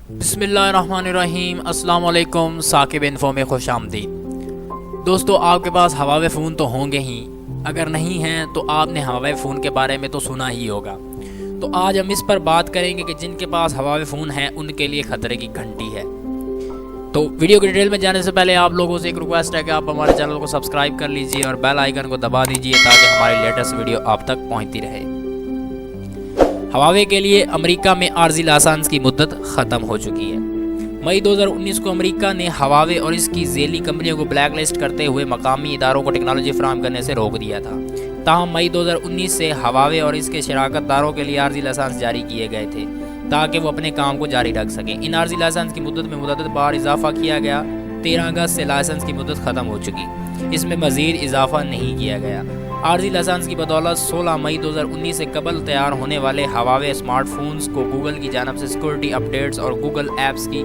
بسم اللہ الرحمن الرحیم۔ السلام علیکم، ثاقب انفو میں خوش آمدید۔ دوستو، آپ کے پاس ہواوے فون تو ہوں گے ہی، اگر نہیں ہیں تو آپ نے ہواوے فون کے بارے میں تو سنا ہی ہوگا۔ تو آج ہم اس پر بات کریں گے کہ جن کے پاس ہواوے فون ہیں ان کے لیے خطرے کی گھنٹی ہے۔ تو ویڈیو کی ڈیٹیل میں جانے سے پہلے آپ لوگوں سے ایک ریکویسٹ ہے کہ آپ ہمارے چینل کو سبسکرائب کر لیجئے اور بیل آئیکن کو دبا دیجئے تاکہ ہماری لیٹسٹ ویڈیو آپ تک پہنچتی رہے۔ ہواوے کے لیے امریکہ میں عارضی لائسنس کی مدت ختم ہو چکی ہے۔ مئی 2019 کو امریکہ نے ہواوے اور اس کی ذیلی کمپنیوں کو بلیک لسٹ کرتے ہوئے مقامی اداروں کو ٹیکنالوجی فراہم کرنے سے روک دیا تھا۔ تاہم مئی 2019 سے ہواوے اور اس کے شراکت داروں کے لیے عارضی لائسنس جاری کیے گئے تھے تاکہ وہ اپنے کام کو جاری رکھ سکیں۔ ان عارضی لائسنس کی مدت میں متعدد بار اضافہ کیا گیا۔ 13 اگست سے لائسنس کی مدت ختم ہو چکی، اس میں مزید اضافہ نہیں کیا گیا۔ عارضی لائسنس کی بدولت 16 مئی 2019 سے قبل تیار ہونے والے ہواوے اسمارٹ فونز کو گوگل کی جانب سے سیکورٹی اپڈیٹس اور گوگل ایپس کی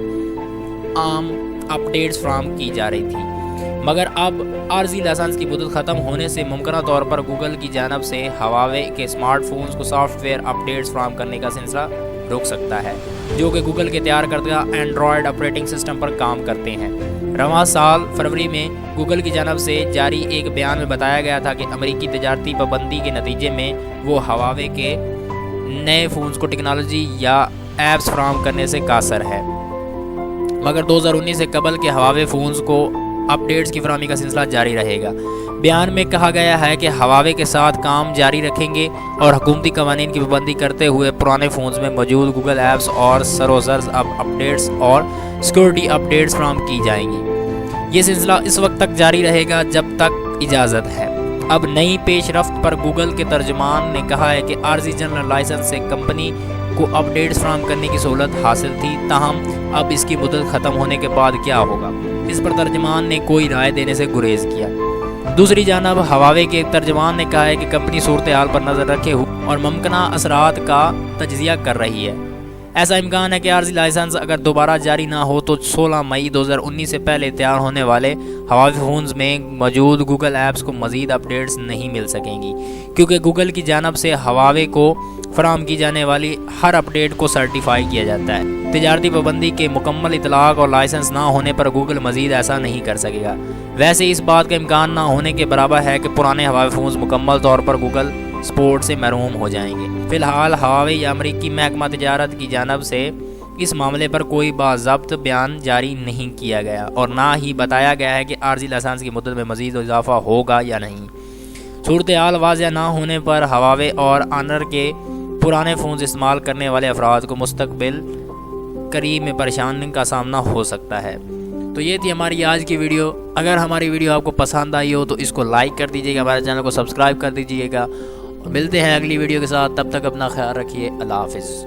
عام اپڈیٹس فراہم کی جا رہی تھی، مگر اب عارضی لائسنس کی مدت ختم ہونے سے ممکنہ طور پر گوگل کی جانب سے ہواوے کے اسمارٹ فونز کو سافٹ ویئر اپڈیٹس فراہم کرنے کا سلسلہ رک سکتا ہے، جو کہ گوگل کے تیار کردہ اینڈرائیڈ آپریٹنگ سسٹم پر کام کرتے ہیں۔ رواں سال فروری میں گوگل کی جانب سے جاری ایک بیان میں بتایا گیا تھا کہ امریکی تجارتی پابندی کے نتیجے میں وہ ہواوے کے نئے فونز کو ٹیکنالوجی یا ایپس فراہم کرنے سے قاصر ہے، مگر 2019 سے قبل کے ہواوے فونز کو اپڈیٹس کی فراہمی کا سلسلہ جاری رہے گا۔ بیان میں کہا گیا ہے کہ ہواوے کے ساتھ کام جاری رکھیں گے اور حکومتی قوانین کی پابندی کرتے ہوئے پرانے فونز میں موجود گوگل ایپس اور سروسز اپڈیٹس اور سیکورٹی اپڈیٹس فراہم کی جائیں گی۔ یہ سلسلہ اس وقت تک جاری رہے گا جب تک اجازت ہے۔ اب نئی پیش رفت پر گوگل کے ترجمان نے کہا ہے کہ عارضی جنرل لائسنس سے کمپنی کو اپڈیٹس فراہم کرنے کی سہولت حاصل تھی، تاہم اب اس کی مدت ختم ہونے کے بعد کیا ہوگا، اس پر ترجمان نے کوئی رائے دینے سے گریز کیا۔ دوسری جانب ہواوے کے ترجمان نے کہا ہے کہ کمپنی صورتحال پر نظر رکھے ہوئے اور ممکنہ اثرات کا تجزیہ کر رہی ہے۔ ایسا امکان ہے کہ عارضی لائسنس اگر دوبارہ جاری نہ ہو تو 16 مئی 2019 سے پہلے تیار ہونے والے ہواوے فونز میں موجود گوگل ایپس کو مزید اپڈیٹس نہیں مل سکیں گی، کیونکہ گوگل کی جانب سے ہواوے کو فراہم کی جانے والی ہر اپڈیٹ کو سرٹیفائی کیا جاتا ہے۔ تجارتی پابندی کے مکمل اطلاق اور لائسنس نہ ہونے پر گوگل مزید ایسا نہیں کر سکے گا۔ ویسے اس بات کا امکان نہ ہونے کے برابر ہے کہ پرانے ہواوے فونز مکمل طور پر گوگل سپورٹ سے محروم ہو جائیں گے۔ فی الحال ہواوے یا امریکی محکمہ تجارت کی جانب سے اس معاملے پر کوئی باضابطہ بیان جاری نہیں کیا گیا اور نہ ہی بتایا گیا ہے کہ عارضی لائسنس کی مدت میں مزید اضافہ ہوگا یا نہیں۔ صورتحال واضح نہ ہونے پر ہواوے اور آنر کے پرانے فونز استعمال کرنے والے افراد کو مستقبل قریب میں پریشانی کا سامنا ہو سکتا ہے۔ تو یہ تھی ہماری آج کی ویڈیو۔ اگر ہماری ویڈیو آپ کو پسند آئی ہو تو اس کو لائک کر دیجیے گا، ہمارے چینل کو سبسکرائب کر دیجیے گا۔ ملتے ہیں اگلی ویڈیو کے ساتھ، تب تک اپنا خیال رکھیے۔ اللہ حافظ۔